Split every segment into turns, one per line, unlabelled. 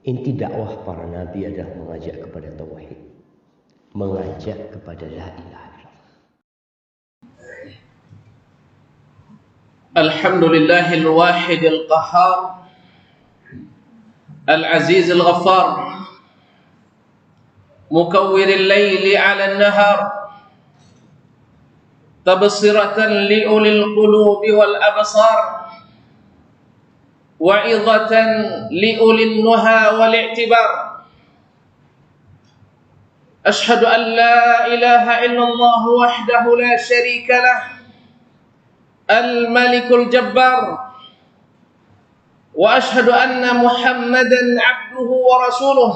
Inti dakwah para nabi adalah mengajak kepada tauhid, mengajak kepada la ilaha illallah.
Alhamdulillahil wahidil qahhar, al-azizil ghaffar, mukawwiril laili 'alan nahar, tabsiratan liulil qulubi wal absar, wa'idhatan liulil nuha wal i'tibar. Ashhadu an la ilaha illallah wahdahu la syarika lah, al-malikul jabbar, wa ashhadu anna muhammadan abduhu wa rasuluh,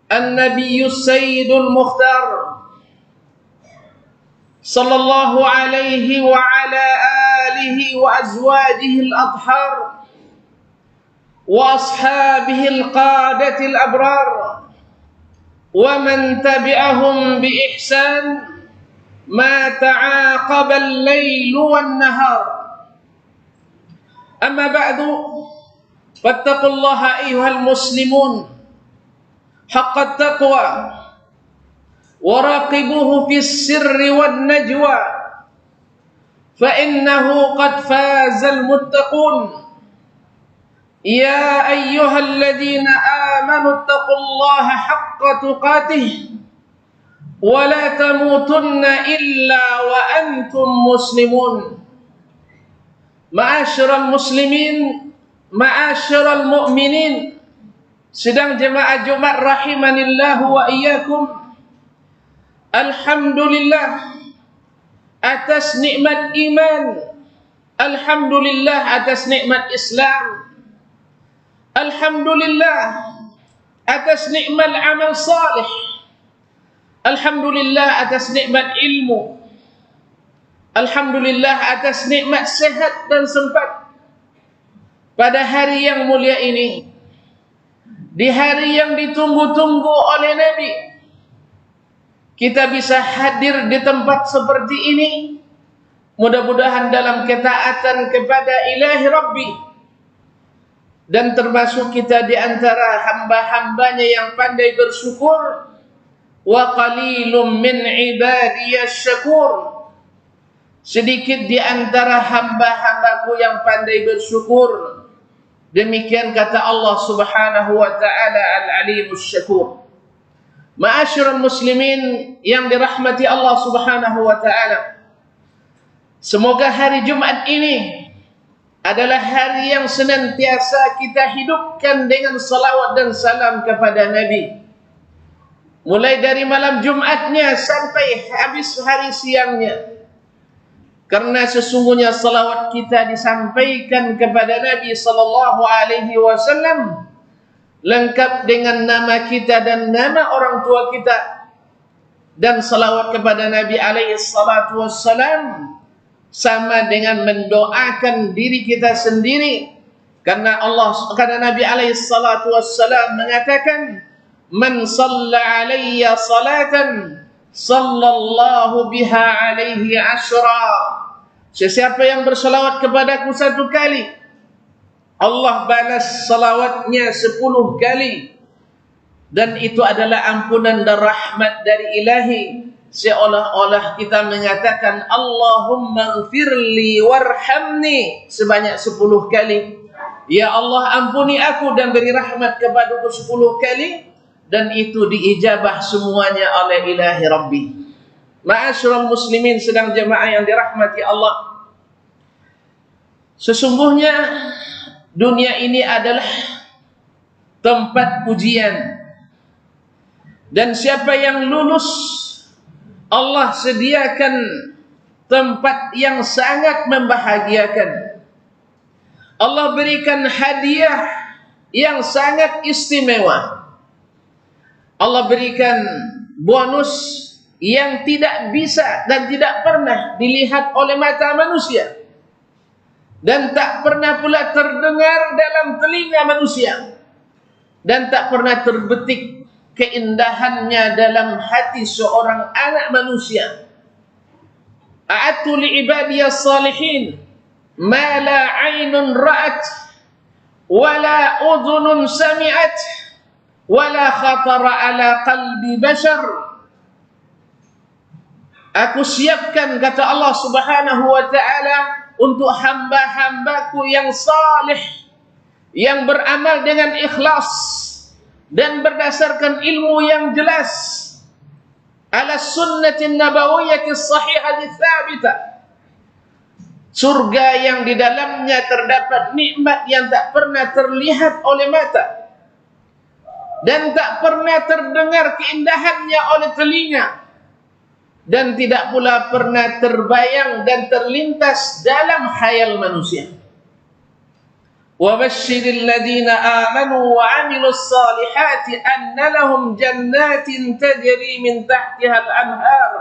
an-nabiyyus sayyidul mukhtar, sallallahu alaihi wa ala alihi wa azwajihi al-athhar wa ashabihi al-qadati al-abrar wa man tabi'ahum bi ihsan ma ta'aqaba al-lailu wan-nahar. Amma ba'du, fattaqullaha ayyuhal muslimun haqqa taqwa waraqibuhu fis sirri wan najwa, fa innahu qad fazal muttaqun. Ya ayyuhalladzina amanu taqullaha haqqa tuqatih wa la tamutunna illa wa antum muslimun. Ma'asyiral muslimin, ma'asyiral mu'minin, sidang jemaah Jumat rahimanillahu wa iyyakum. Alhamdulillah atas nikmat iman, alhamdulillah atas nikmat Islam, alhamdulillah atas nikmat amal salih, alhamdulillah atas nikmat ilmu, alhamdulillah atas nikmat sehat dan sempat. Pada hari yang mulia ini, di hari yang ditunggu-tunggu oleh Nabi, kita bisa hadir di tempat seperti ini, mudah-mudahan dalam ketaatan kepada ilahi Rabbi, dan termasuk kita di antara hamba-hambanya yang pandai bersyukur. Wa qalilum min ibadiyasy syakur, sedikit di antara hamba-hambaku yang pandai bersyukur. Demikian kata Allah Subhanahu wa taala, Al-Alimus Syakur. Ma'asyiral muslimin yang dirahmati Allah Subhanahu wa taala, semoga hari Jumat ini adalah hari yang senantiasa kita hidupkan dengan salawat dan salam kepada Nabi, mulai dari malam Jumatnya sampai habis hari siangnya. Karena sesungguhnya salawat kita disampaikan kepada Nabi sallallahu alaihi wasallam lengkap dengan nama kita dan nama orang tua kita, dan salawat kepada Nabi alaihi salatu wassalam sama dengan mendoakan diri kita sendiri. Karena Nabi alaihi salatu wassalam mengatakan, man shalla alayya salatan sallallahu biha alaihi asyra. Sesiapa yang bersalawat kepadaku 1 kali, Allah balas salawatnya 10 kali. Dan itu adalah ampunan dan rahmat dari ilahi. Seolah-olah kita mengatakan Allahumma ighfirli warhamni sebanyak 10 kali. Ya Allah, ampuni aku dan beri rahmat kepadaku 10 kali. Dan itu diijabah semuanya oleh ilahi Rabbi. Ma'asyiral muslimin sedang jemaah yang dirahmati Allah, sesungguhnya dunia ini adalah tempat ujian, dan siapa yang lulus, Allah sediakan tempat yang sangat membahagiakan. Allah berikan hadiah yang sangat istimewa. Allah berikan bonus yang tidak bisa dan tidak pernah dilihat oleh mata manusia, dan tak pernah pula terdengar dalam telinga manusia, dan tak pernah terbetik keindahannya dalam hati seorang anak manusia. A'atu li ibadiyas salihin ma la 'ainun ra'at wala udhunun sami'at wala khatara ala qalbi bashar. Aku siapkan, kata Allah Subhanahu wa ta'ala, untuk hamba-hambaku yang salih, yang beramal dengan ikhlas dan berdasarkan ilmu yang jelas, ala sunnatin nabawiyyati sahihati tsabitah. Surga yang di dalamnya terdapat nikmat yang tak pernah terlihat oleh mata dan tak pernah terdengar keindahannya oleh telinga, dan tidak pula pernah terbayang dan terlintas dalam khayal manusia. Wa basyiril ladzina amanu wa 'amilus salihati anna lahum jannatin tajri min tahtiha al-anhar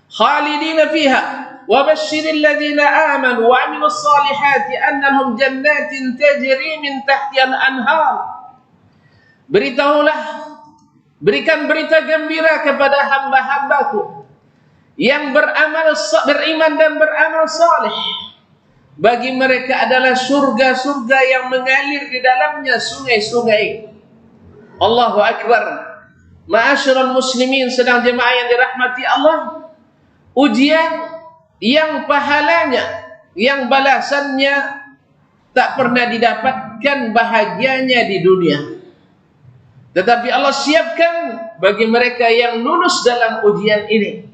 khalidina fiha. Wa basyiril ladzina amanu wa 'amilus salihati anna lahum jannatin tajri min tahtiha al-anhar. Beritahulah, berikan berita gembira kepada hamba-hambaku yang beriman dan beramal saleh. Bagi mereka adalah surga-surga yang mengalir di dalamnya sungai-sungai. Allahu Akbar. Ma'asyiral muslimin, sedang jemaah yang dirahmati Allah, ujian yang pahalanya, yang balasannya tak pernah didapatkan bahagianya di dunia, tetapi Allah siapkan bagi mereka yang lulus dalam ujian ini.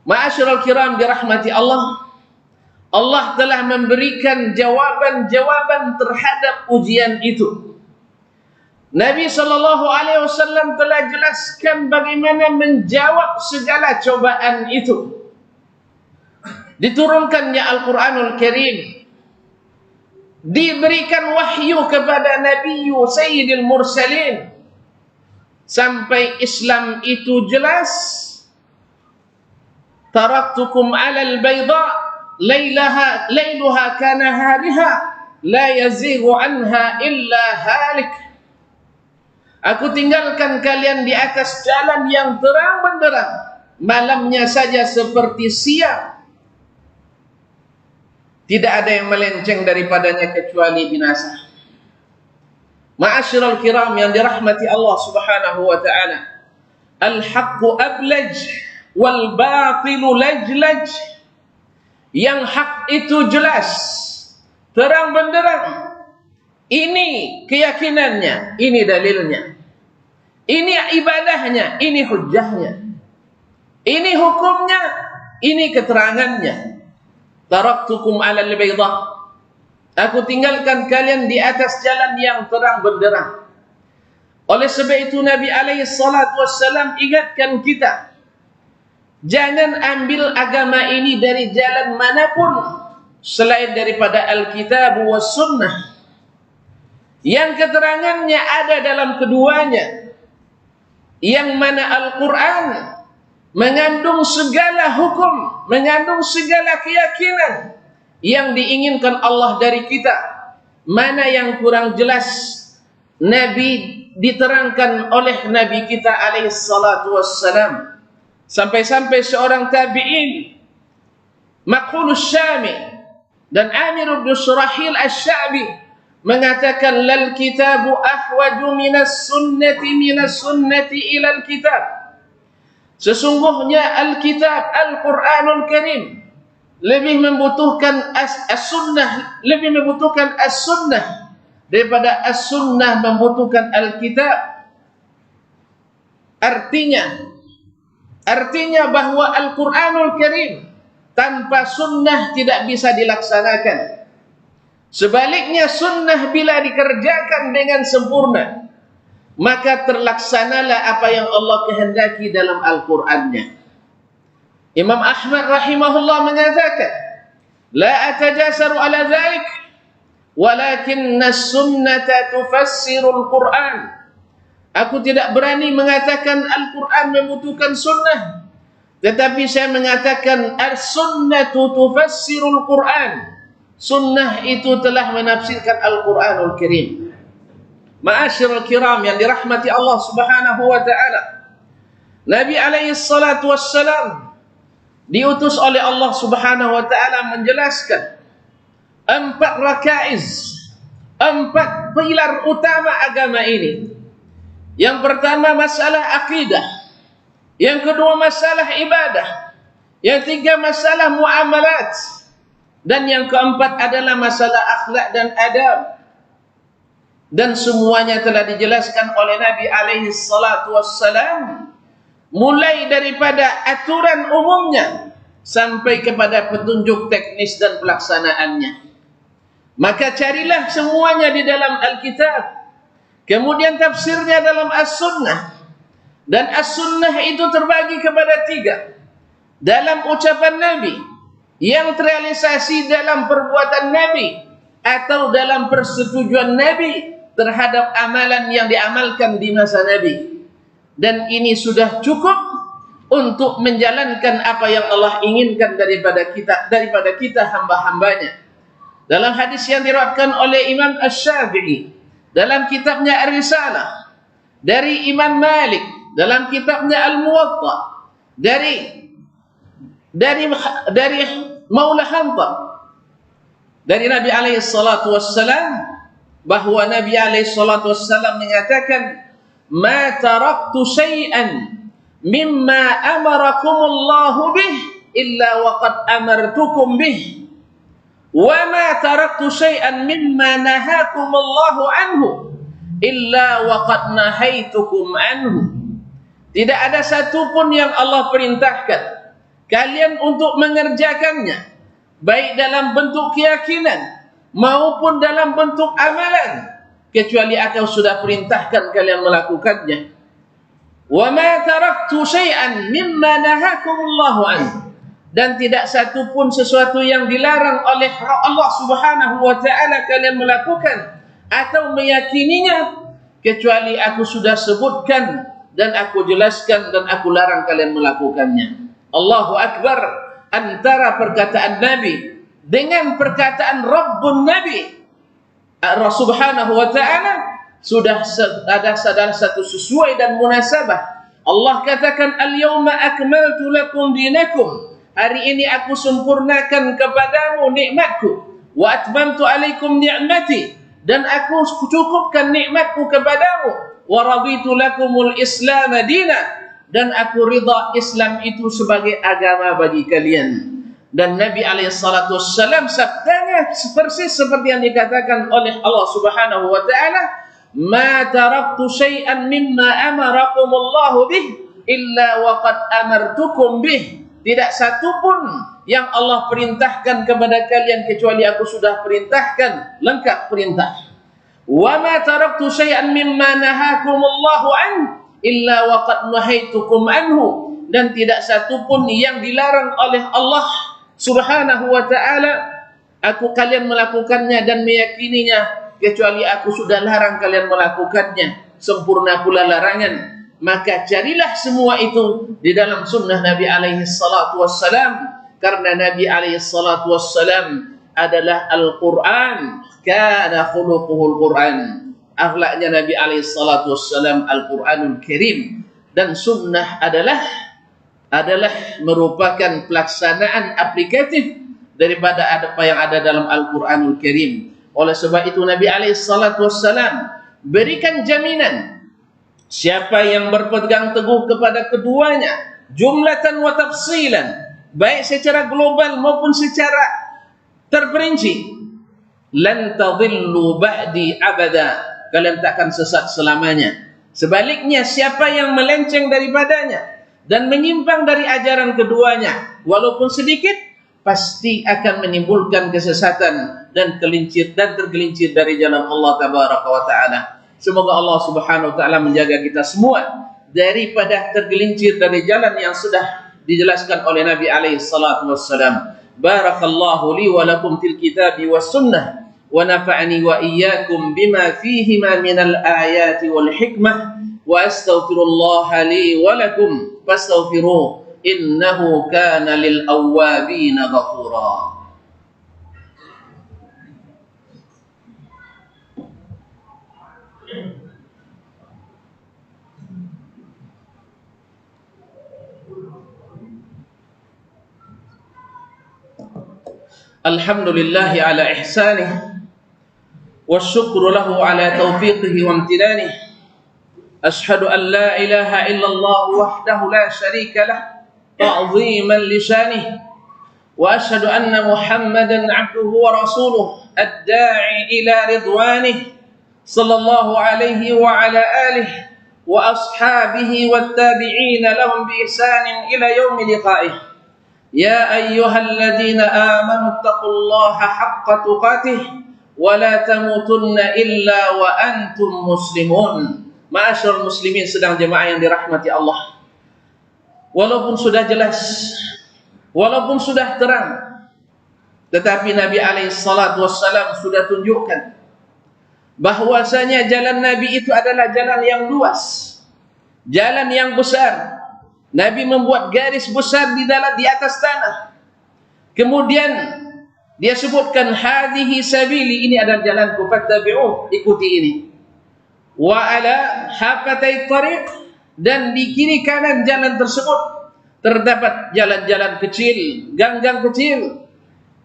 Ma'asyiral kiram dirahmati Allah, Allah telah memberikan jawaban-jawaban terhadap ujian itu. Nabi SAW telah jelaskan bagaimana menjawab segala cobaan itu. Diturunkannya Al-Quranul Karim, diberikan wahyu kepada Nabi Sayyidil Mursalin, sampai Islam itu jelas. Taraktukum alal bayda layluha kanahariha la yazighu anha illa halik. Aku tinggalkan kalian di atas jalan yang terang benderang, malamnya saja seperti siang, tidak ada yang melenceng daripadanya kecuali binasa. Ma'asyiral kiram yang dirahmati Allah Subhanahu wa ta'ala, al-haqqu ablaj wal batilu lajlaj. Yang hak itu jelas, terang benderang. Ini keyakinannya, ini dalilnya, ini ibadahnya, ini hujjahnya, ini hukumnya, ini keterangannya. Taraktukum alal baydah, aku tinggalkan kalian di atas jalan yang terang benderang. Oleh sebab itu Nabi alaihi salatu wassalam ingatkan kita, jangan ambil agama ini dari jalan manapun selain daripada Alkitab was Sunnah, yang keterangannya ada dalam keduanya, yang mana Al-Quran mengandung segala hukum, mengandung segala keyakinan yang diinginkan Allah dari kita. Mana yang kurang jelas, Nabi diterangkan oleh Nabi kita alaihi salatu wassalam. Sampai-sampai seorang tabi'in, Maqulus Syami dan Amir bin Surahil Asy-Sya'bi mengatakan, lal kitabu ahwaju minas sunnati ilal kitab. Sesungguhnya Alkitab, Al-Quranul Karim lebih membutuhkan as-sunnah, lebih membutuhkan as-sunnah daripada as-sunnah membutuhkan Alkitab. Artinya bahwa Al-Quranul Karim tanpa sunnah tidak bisa dilaksanakan. Sebaliknya, sunnah bila dikerjakan dengan sempurna, maka terlaksanalah apa yang Allah kehendaki dalam Al-Qur'annya. Imam Ahmad rahimahullah mengatakan, la atajasaru ala dhalik, walakinna sunnata tufassirul Qur'an. Aku tidak berani mengatakan Al-Quran membutuhkan sunnah, tetapi saya mengatakan as-sunnatu tufassirul Qur'an. Sunnah itu telah menafsirkan Al-Quranul Karim. Ma'asyiral kiram yang dirahmati Allah Subhanahu wa ta'ala, Nabi alaihi salatu wassalam diutus oleh Allah Subhanahu wa ta'ala menjelaskan 4 rakaiz, 4 pilar utama agama ini. Yang pertama masalah akidah, yang kedua masalah ibadah, yang ketiga masalah muamalat, dan yang keempat adalah masalah akhlak dan adab. Dan semuanya telah dijelaskan oleh Nabi alaihi salatu wassalam, mulai daripada aturan umumnya sampai kepada petunjuk teknis dan pelaksanaannya. Maka carilah semuanya di dalam Alkitab, kemudian tafsirnya dalam As-Sunnah. Dan As-Sunnah itu terbagi kepada 3. Dalam ucapan Nabi, yang terrealisasi dalam perbuatan Nabi, atau dalam persetujuan Nabi terhadap amalan yang diamalkan di masa Nabi. Dan ini sudah cukup untuk menjalankan apa yang Allah inginkan daripada kita hamba-hambanya. Dalam hadis yang diriwayatkan oleh Imam Asy-Syafi'i dalam kitabnya Ar-Risalah, dari Imam Malik dalam kitabnya Al-Muwatta, dari Maula Hanbal, dari Nabi alaihi salatu wassalam, bahwa Nabi alaihi salatu wassalam mengatakan, "Ma taraktu syai'an mimma amarakumullahu bih illa waqad amartukum bih, wa ma taraktu syai'an mimma nahakumullahu anhu illa waqad nahaitukum anhu." Tidak ada satu pun yang Allah perintahkan kalian untuk mengerjakannya, baik dalam bentuk keyakinan maupun dalam bentuk amalan, kecuali aku sudah perintahkan kalian melakukannya. Wa ma taraktu syai'an mimma nahakumullahu anhu, dan tidak satu pun sesuatu yang dilarang oleh Allah Subhanahu wa taala kalian melakukan atau meyakininya, kecuali aku sudah sebutkan dan aku jelaskan dan aku larang kalian melakukannya. Allahu Akbar. Antara perkataan Nabi dengan perkataan Rabbun Nabi Allah Subhanahu wa ta'ala sudah ada satu sesuai dan munasabah. Allah katakan, "Al-yawma akmaltu lakum dinakum." Hari ini aku sempurnakan kepadamu nikmatku. Wa atmamtu alaikum ni'mati, dan aku cukupkan nikmatku kepadamu. Wa raditu lakumul Islam dina, dan aku ridha Islam itu sebagai agama bagi kalian. Dan Nabi alaihissalatu wassalam sabdanya persis seperti yang dikatakan oleh Allah Subhanahu wa taala, "Ma taraktu syai'an mimma amarakumullahu bih illa waqad amartukum bih." Tidak satu pun yang Allah perintahkan kepada kalian kecuali aku sudah perintahkan, lengkap perintah. "Wa ma taraktu syai'an mimma nahakumullahu an illa waqad nahaitukum anhu." Dan tidak satu pun yang dilarang oleh Allah Subhanahu wa ta'ala kalian melakukannya dan meyakininya, kecuali aku sudah larang kalian melakukannya, sempurna pula larangan. Maka carilah semua itu di dalam sunnah Nabi alaihi salatu wassalam, karena Nabi alaihi salatu wassalam adalah Al-Quran. Kana khuluquhul Quran. Akhlaknya Nabi alaihi salatu wassalam Al-Quranul Karim. Dan sunnah adalah merupakan pelaksanaan aplikatif daripada apa yang ada dalam Al-Quranul Karim. Oleh sebab itu Nabi alaihi salatu wassalam berikan jaminan, siapa yang berpegang teguh kepada keduanya, jumlatan wa tafsilan, baik secara global maupun secara terperinci, lan tadhillu ba'di abada, kalian takkan sesat selamanya. Sebaliknya, siapa yang melenceng daripadanya dan menyimpang dari ajaran keduanya, walaupun sedikit, pasti akan menimbulkan kesesatan dan tergelincir dari jalan Allah Tabaraka wa Ta'ala. Semoga Allah Subhanahu wa Ta'ala menjaga kita semua daripada tergelincir dari jalan yang sudah dijelaskan oleh Nabi alaihi salatu wassalam. Barakallahu li wa lakum fil kitabi was sunnah, wa nafa'ani wa iyyakum bima fihima minal ayati wal hikmah, wa astaghfirullaha li wa lakum fastaghfiruh, innahu kana lil awwabin ghafura. Alhamdulillahi ala ihsanih, والشكر له على توفيقه وامتنانه. أشهد أن لا إله إلا الله وحده لا شريك له تعظيما لشانه، وأشهد أن محمدا عبده ورسوله الداعي إلى رضوانه صلى الله عليه وعلى آله وأصحابه والتابعين لهم بإحسان إلى يوم لقائه. يا أيها الذين آمنوا اتقوا الله حق تقاته ولا تموتن إلا وأنتم مسلمون. Ma'asyiral muslimin sedang jemaah yang dirahmati Allah, walaupun sudah jelas, walaupun sudah terang, tetapi Nabi alaihissalatu wassalam sudah tunjukkan bahwasanya jalan Nabi itu adalah jalan yang luas, jalan yang besar. Nabi membuat garis besar di atas tanah. Kemudian dia sebutkan hadhihi sabili, ini adalah jalanku, fattabi'uh, ikuti ini. Wa ala hafatai tariq, dan di kiri kanan jalan tersebut terdapat jalan-jalan kecil, gang-gang kecil,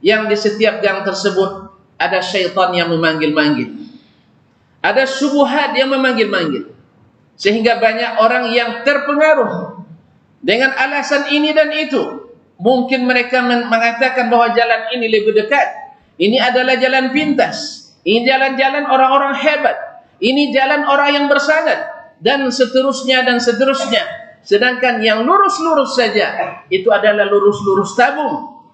yang di setiap gang tersebut ada syaitan yang memanggil-manggil, ada syubhat yang memanggil-manggil, sehingga banyak orang yang terpengaruh dengan alasan ini dan itu. Mungkin mereka mengatakan bahwa jalan ini lebih dekat, ini adalah jalan pintas, ini jalan-jalan orang-orang hebat, ini jalan orang yang bersanad, dan seterusnya dan seterusnya. Sedangkan yang lurus-lurus saja itu adalah lurus-lurus tabung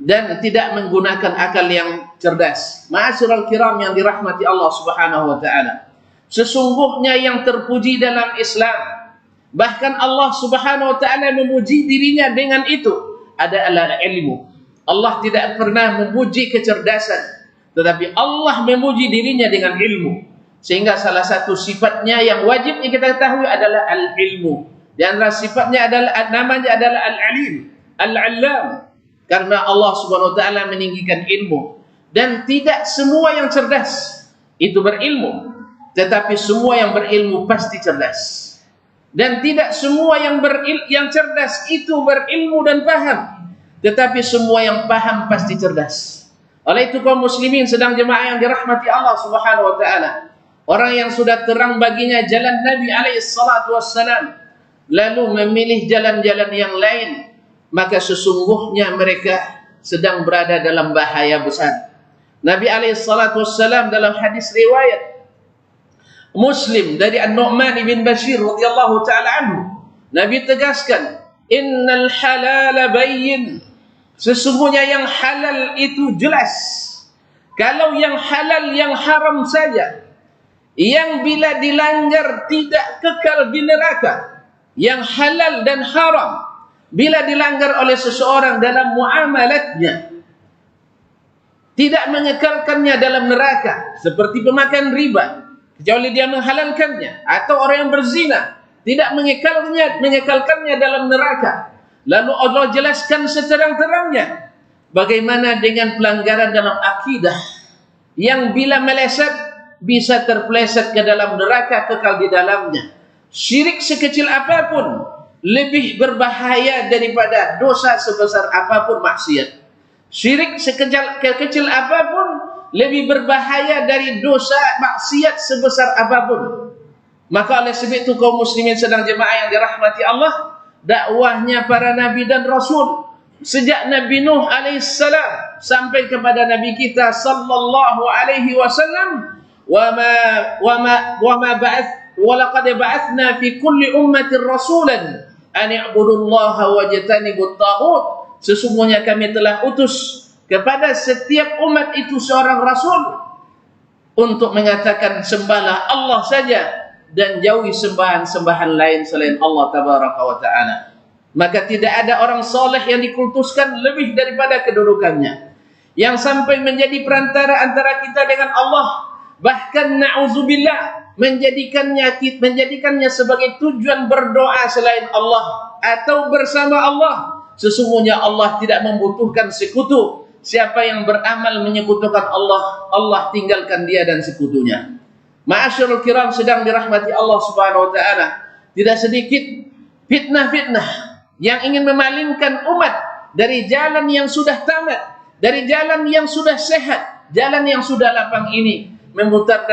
dan tidak menggunakan akal yang cerdas. Ma'asyiral kiram yang dirahmati Allah Subhanahu wa taala, sesungguhnya yang terpuji dalam Islam, bahkan Allah Subhanahu wa taala memuji dirinya dengan itu, adalah ilmu. Allah tidak pernah memuji kecerdasan, tetapi Allah memuji dirinya dengan ilmu. Sehingga salah satu sifatnya yang wajibnya kita ketahui adalah al-ilmu. Dan sifatnya adalah, namanya adalah al-alim, al-allam. Karena Allah Subhanahu wa taala meninggikan ilmu. Dan tidak semua yang cerdas itu berilmu, tetapi semua yang berilmu pasti cerdas. Dan tidak semua yang cerdas itu berilmu dan paham, tetapi semua yang paham pasti cerdas. Oleh itu kaum muslimin sedang jemaah yang dirahmati Allah Subhanahu wa taala, orang yang sudah terang baginya jalan Nabi alaihissalatu wassalam, lalu memilih jalan-jalan yang lain, maka sesungguhnya mereka sedang berada dalam bahaya besar. Nabi alaihissalatu wassalam dalam hadis riwayat Muslim dari An-Nu'man bin Bashir radhiyallahu taala anhu, Nabi tegaskan, innal halala bayyin, sesungguhnya yang halal itu jelas. Kalau yang halal yang haram saja, yang bila dilanggar tidak kekal di neraka, yang halal dan haram bila dilanggar oleh seseorang dalam muamalatnya tidak mengekalkannya dalam neraka, seperti pemakan riba, kecuali dia menghalalkannya, atau orang yang berzina tidak mengekalkannya dalam neraka. Lalu Allah jelaskan seterang-terangnya bagaimana dengan pelanggaran dalam akidah yang bila meleset bisa terpeleset ke dalam neraka, kekal di dalamnya. Syirik sekecil apapun lebih berbahaya daripada dosa sebesar apapun maksiat. Syirik sekecil apapun lebih berbahaya dari dosa maksiat sebesar apapun. Maka oleh sebab itu kaum muslimin sedang jemaah yang dirahmati Allah, dakwahnya para nabi dan rasul sejak Nabi Nuh alaihissalam sampai kepada Nabi kita sallallahu alaihi wasallam, walaqad ba'athna fi kulli ummatin rasulan an i'budullaha wajtanibut taghut, sesungguhnya kami telah utus kepada setiap umat itu seorang rasul untuk mengatakan sembahlah Allah saja dan jauhi sembahan-sembahan lain selain Allah tabaraka wa ta'ala. Maka tidak ada orang soleh yang dikultuskan lebih daripada kedudukannya, yang sampai menjadi perantara antara kita dengan Allah, bahkan na'udzubillah menjadikannya sebagai tujuan berdoa selain Allah atau bersama Allah. Sesungguhnya Allah tidak membutuhkan sekutu. Siapa yang beramal menyekutukan Allah, Allah tinggalkan dia dan sekutunya. Ma'asyiral kiram sedang dirahmati Allah Subhanahu wa taala, tidak sedikit fitnah-fitnah yang ingin memalingkan umat dari jalan yang sudah tamat, dari jalan yang sudah sehat, jalan yang sudah lapang ini, memutar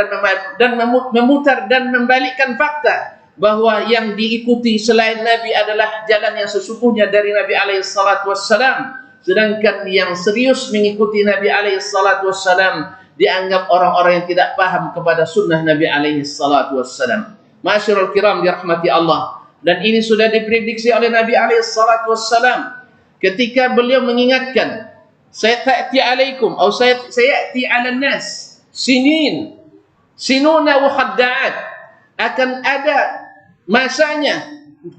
dan membalikkan fakta bahwa yang diikuti selain Nabi adalah jalan yang sesungguhnya dari Nabi alaihi salatu wassalam, sedangkan yang serius mengikuti Nabi alaihi salatu wassalam dianggap orang-orang yang tidak paham kepada sunnah Nabi alaihi salatu wassalam. Ma'asyiral kiram dirahmati Allah, dan ini sudah diprediksi oleh Nabi alaihi salatu wassalam ketika beliau mengingatkan, sayati alaikum atau sayati 'alan nas sinuna wa khadda'at, akan ada masanya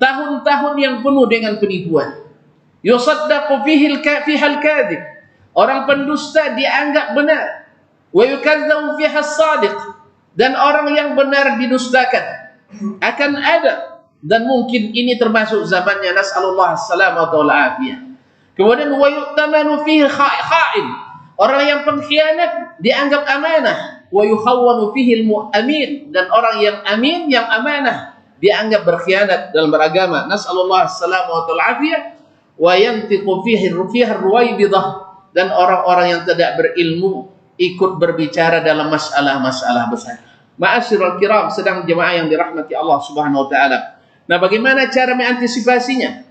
tahun-tahun yang penuh dengan penipuan. Yusaddaqu fiha al-kadhib, orang pendusta dianggap benar. Wa yukazzabu fiha as-sadiq, dan orang yang benar didustakan. Akan ada, dan mungkin ini termasuk zamannya, nas'alullah as-salamata wal afiyah. Kemudian wa yu'tamanu fihi kha'in, orang yang pengkhianat dianggap amanah. Wa yukhawwanu fihi al-mu'min, dan orang yang amin, yang amanah dianggap berkhianat dalam beragama. Nas'alullah as-salamata wal afiyah. Wa yantiqu fihi ar-ruwaybidah, dan orang-orang yang tidak berilmu ikut berbicara dalam masalah-masalah besar. Ma'asyiral kiram, sedang jemaah yang dirahmati Allah Subhanahu wa taala. Nah, bagaimana cara mengantisipasinya?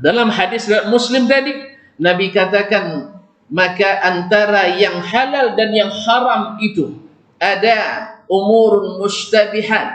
Dalam hadis Muslim tadi, Nabi katakan, maka antara yang halal dan yang haram itu ada umurun mustabihat,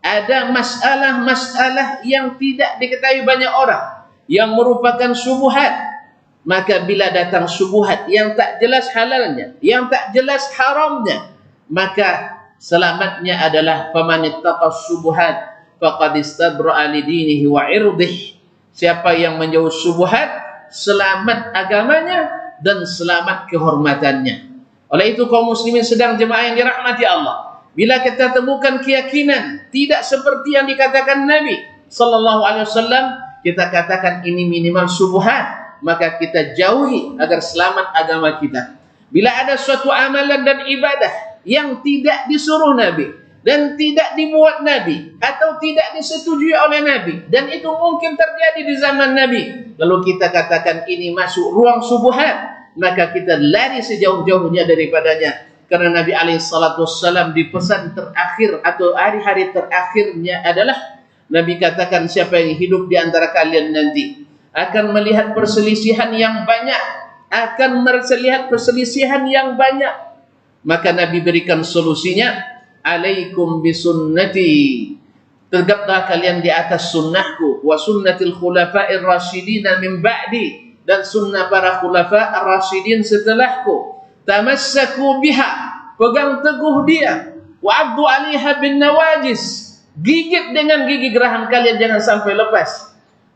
ada masalah-masalah yang tidak diketahui banyak orang, yang merupakan syubhat. Maka bila datang syubhat yang tak jelas halalnya, yang tak jelas haramnya, maka selamatnya adalah famanittaqas syubhat faqad istabra'a lidinihi wa 'irdihi. Siapa yang menjauh syubhat, selamat agamanya dan selamat kehormatannya. Oleh itu kaum muslimin sedang jemaah yang dirahmati Allah, bila kita temukan keyakinan tidak seperti yang dikatakan Nabi sallallahu alaihi wasallam, kita katakan ini minimal syubhat, maka kita jauhi agar selamat agama kita. Bila ada suatu amalan dan ibadah yang tidak disuruh Nabi dan tidak dibuat Nabi atau tidak disetujui oleh Nabi, dan itu mungkin terjadi di zaman Nabi, lalu kita katakan ini masuk ruang syubhat, maka kita lari sejauh-jauhnya daripadanya. Karena Nabi alaihissalam di pesan terakhir atau hari-hari terakhirnya adalah Nabi katakan, siapa yang hidup di antara kalian nanti akan melihat perselisihan yang banyak, maka Nabi berikan solusinya, alaikum bisunnati, tegaplah kalian di atas sunnahku, wa sunnatil khulafa'ir rasyidin min ba'di, dan sunnah para khulafa' ar-rasyidin setelahku. Tamassaku biha, pegang teguh dia, wa abdu 'alaiha bin nawajis, gigit dengan gigi geraham kalian, jangan sampai lepas.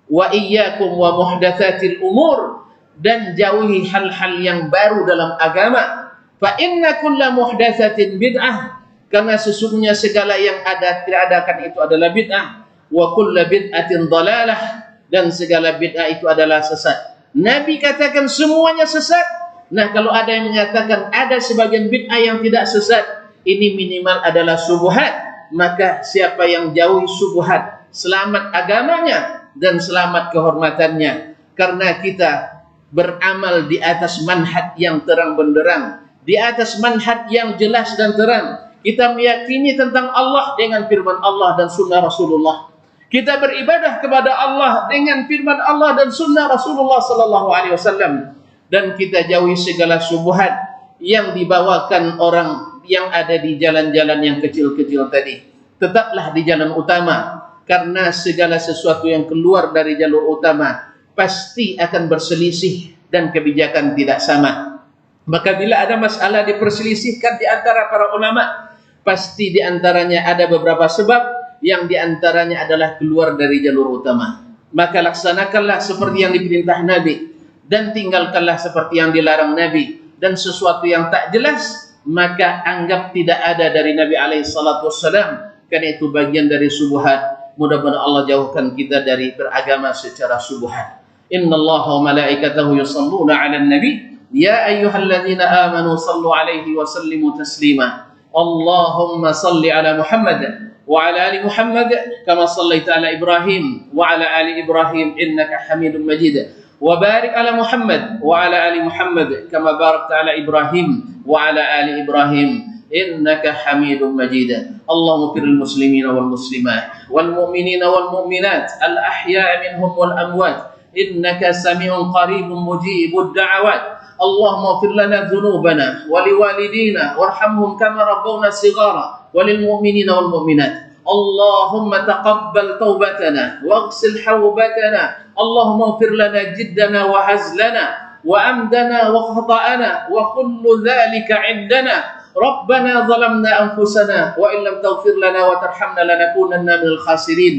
Wa iyyakum wa muhdatsatil umur, dan jauhi hal-hal yang baru dalam agama. Fa inna kulla muhdatsatin bid'ah, karena sesungguhnya segala yang ada diadakan itu adalah bid'ah. Wa kullu bid'atin dhalalah, dan segala bid'ah itu adalah sesat. Nabi katakan semuanya sesat. Nah, kalau ada yang mengatakan ada sebagian bid'ah yang tidak sesat, ini minimal adalah syubhat. Maka siapa yang jauhi syubhat, selamat agamanya dan selamat kehormatannya. Karena kita beramal di atas manhaj yang terang benderang, di atas manhaj yang jelas dan terang. Kita meyakini tentang Allah dengan firman Allah dan sunnah Rasulullah. Kita beribadah kepada Allah dengan firman Allah dan sunnah Rasulullah sallallahu alaihi wasallam, dan kita jauhi segala syubhat yang dibawakan orang yang ada di jalan-jalan yang kecil-kecil tadi. Tetaplah di jalan utama, karena segala sesuatu yang keluar dari jalur utama pasti akan berselisih dan kebijakan tidak sama. Maka bila ada masalah diperselisihkan di antara para ulama, pasti di antaranya ada beberapa sebab, yang di antaranya adalah keluar dari jalur utama. Maka laksanakanlah seperti yang diperintah Nabi, dan tinggalkanlah seperti yang dilarang Nabi. Dan sesuatu yang tak jelas, maka anggap tidak ada dari Nabi alaihissalam, karena itu bagian dari syubhat. Mudah-mudahan Allah jauhkan kita dari beragama secara syubhat. Innallaha wa malaikatahu yusalluna 'alan nabi, ya ayyuhalladzina amanu sallu 'alaihi wa sallimu taslima. Allahumma salli 'ala Muhammad wa 'ala ali Muhammad kama sallaita 'ala Ibrahim wa 'ala ali Ibrahim innaka Hamidum Majid. Wa barik 'ala Muhammad wa 'ala ali Muhammad kama barakta 'ala Ibrahim wa 'ala ali Ibrahim إنك حميد مجيد. اللهم اغفر للمسلمين والمسلمات والمؤمنين والمؤمنات الأحياء منهم والأموات إنك سميع قريب مجيب الدعوات. اللهم اغفر لنا ذنوبنا ولوالدينا وارحمهم كما ربونا صغارا وللمؤمنين والمؤمنات. اللهم تقبل توبتنا واغسل حوبتنا. اللهم اغفر لنا جدنا وهزلنا وعمدنا وخطأنا وكل ذلك عندنا. ربنا ظلمنا أنفسنا وإن لم تغفر لنا وترحمنا لنكونن من الخاسرين.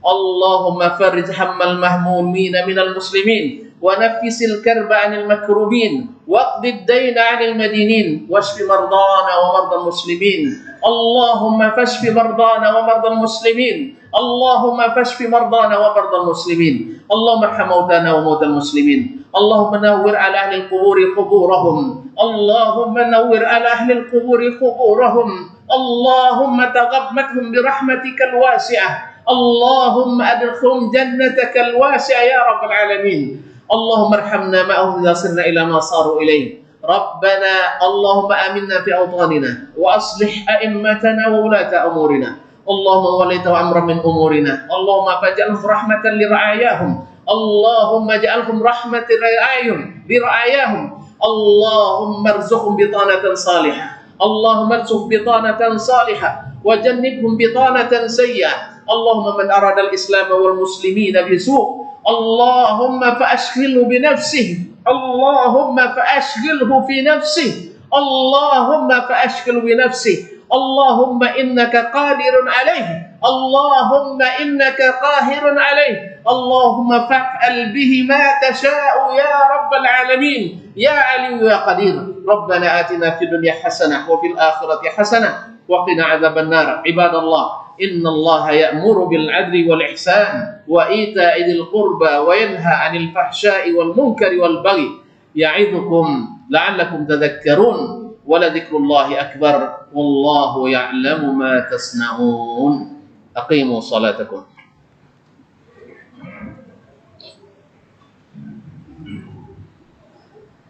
اللهم فرج هم المهمومين من المسلمين ونفس الكرب عن المكروبين واقض الدين عن المدينين واشف مرضانا ومرضى المسلمين. اللهم فاشف مرضانا ومرضى المسلمين. اللهم فاشف مرضانا ومرضى المسلمين. اللهم ارحم موتانا وموتى المسلمين. اللهم نور على أهل القبور قبورهم. اللهم نور على أهل القبور قبورهم. اللهم تغمدهم برحمتك الواسعة. اللهم أدخلهم جنتك الواسعة يا رب العالمين. اللهم ارحمنا معهم إذا صرنا إلى ما صاروا إليه. ربنا اللهم آمنا في أوطاننا وأصلح أئمتنا وولاة أمورنا. اللهم وليت أمرا من أمورنا. اللهم فاجعلهم رحمة لرعاياهم. اللهم اجعلهم رحمة لرعاياهم. اللهم ارزقهم بطانة صالحة. اللهم ارزق بطانة صالحة وجنبهم بطانة سيئة. اللهم من أراد الإسلام والمسلمين بسوء اللهم فأشغله بنفسه. اللهم فأشغله في نفسه. اللهم فأشغله بنفسه. اللهم إنك قادر عليه. اللهم إنك قاهر عليه. اللهم فافعل به ما تشاء يا رب العالمين يا علي يا قدير. ربنا آتنا في الدنيا حسنة وفي الآخرة حسنة وقنا عذاب النار. عباد الله إن الله يأمر بالعدل والإحسان وإيتاء ذي القربى وينهى عن الفحشاء والمنكر والبغي يعظكم لعلكم تذكرون. ولذكر الله أكبر والله يعلم ما تصنعون. أقيموا صلاتكم.